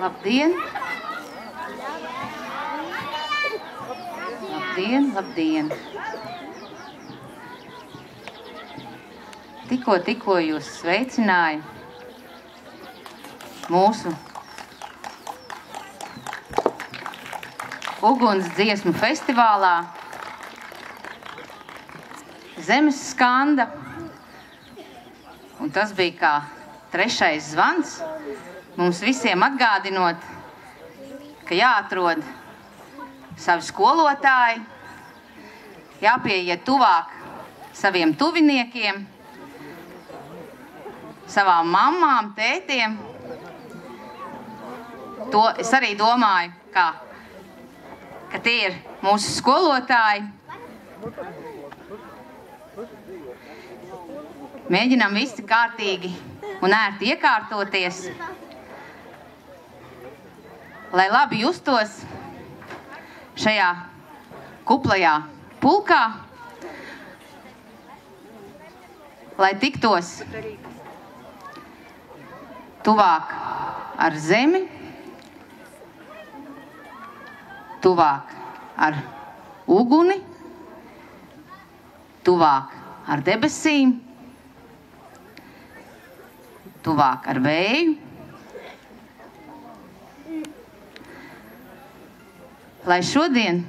Labdien! Labdien, labdien! Tikko jūs sveicināju mūsu uguns dziesmu festivālā Zemes skanda. Un tas bija kā trešais zvans, mums visiem atgādinot, ka jāatrod savi skolotāji, jāpieiet tuvāk saviem tuviniekiem, savām mammām, tētiem. To es arī domāju, ka tie ir mūsu skolotāji. Mēģinām visi kārtīgi un ērti iekārtoties, lai labi justos šajā kuplajā pulkā, lai tiktos tuvāk ar zemi, tuvāk ar uguni, tuvāk ar debesīm, tuvāk ar vēju, lai šodien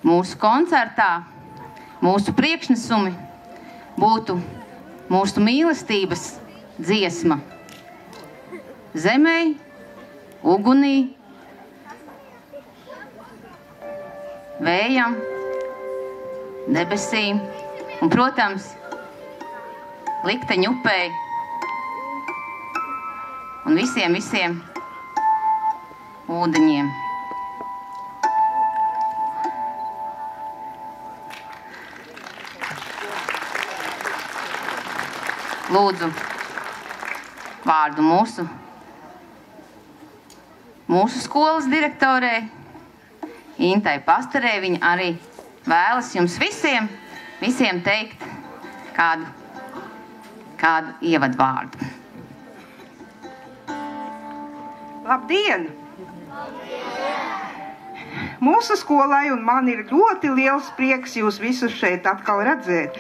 mūsu koncertā, mūsu priekšnesumi būtu mūsu mīlestības dziesma zemei, ugunī, vējam, debesīm un, protams, likteņu upei un visiem ūdeņiem. Lūdzu vārdu mūsu skolas direktorei Intai Pastarei. Viņa arī vēlas jums visiem teikt kādu ievadvārdu. Labdien! Mūsu skolai un man ir ļoti liels prieks jūs visus šeit atkal redzēt.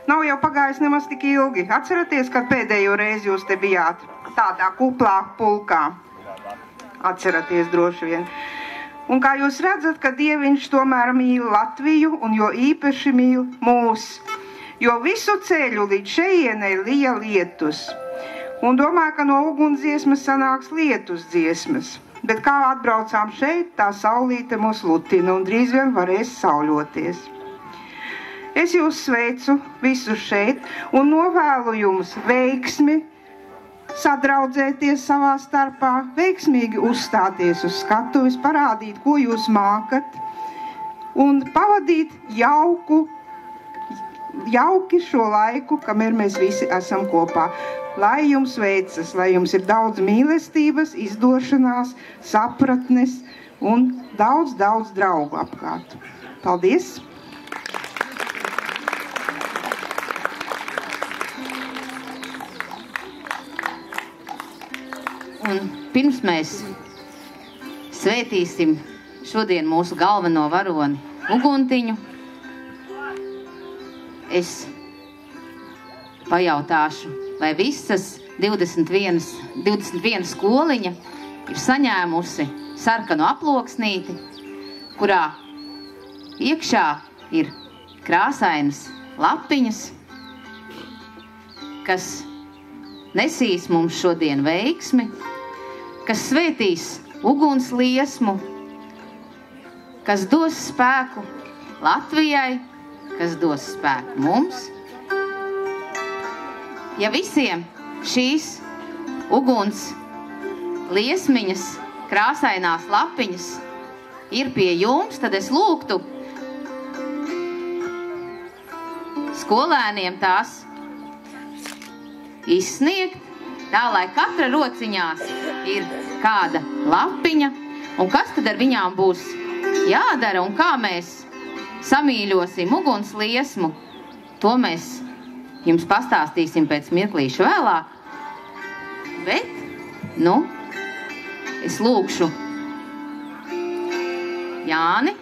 Nav jau pagājis nemaz tik ilgi. Atceraties, kad pēdējo reizi jūs te bijāt tādā kuplā pulkā. Atceraties droši vien. Un kā jūs redzat, ka Dieviņš tomēr mīl Latviju un jo īpaši mīl mūs. Jo visu ceļu līdz šejienei lija lietus. Un domāju, ka no ugunsdziesmas sanāks lietus dziesmas. Bet kā atbraucām šeit, tā saulīte mūs lutina un drīz vien varēs sauļoties. Es jūs sveicu visus šeit un novēlu jums veiksmi, sadraudzēties savā starpā, veiksmīgi uzstāties uz skatuves, parādīt, ko jūs mākat un pavadīt jauki šo laiku, kamēr mēs visi esam kopā. Lai jums veicas, lai jums ir daudz mīlestības, izdošanās, sapratnes un daudz draugu apkārt. Paldies! Un pirms mēs svētīsim šodien mūsu galveno varoni Uguntiņu, es pajautāšu, vai visas 21 skoliņa ir saņēmusi sarkanu aploksnīti, kurā iekšā ir krāsainas lapiņas, kas nesīs mums šodien veiksmi, kas svētīs uguns liesmu, kas dos spēku Latvijai, kas dos spēku mums. Ja visiem šīs uguns liesmiņas, krāsainās lapiņas ir pie jums, tad es lūgtu skolēniem tās izsniegt, tā lai katra rociņās ir kāda lapiņa, un kas tad ar viņām būs jādara un kā mēs samīļosim uguns liesmu, to mēs jums pastāstīsim pēc mirklīša vēlāk. Bet, es lūkšu Jāni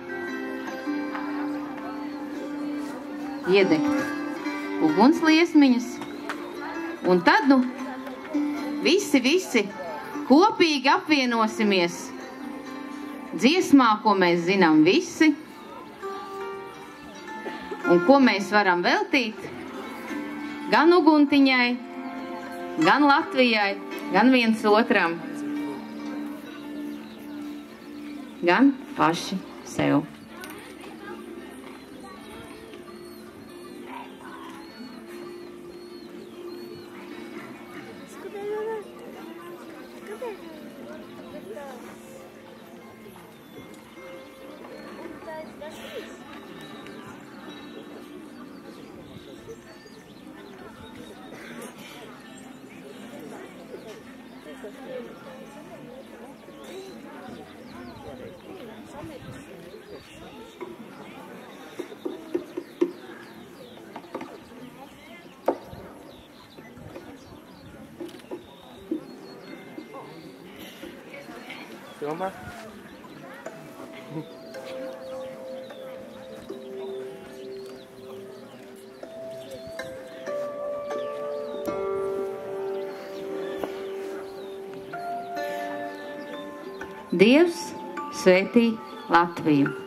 iedegt ugunsliesmiņas, un tad, visi kopīgi apvienosimies dziesmā, ko mēs zinām visi, un ko mēs varam veltīt gan uguntiņai, gan Latvijai, gan viens otram, gan paši sev. Filmā? Dievs svētī Latviju!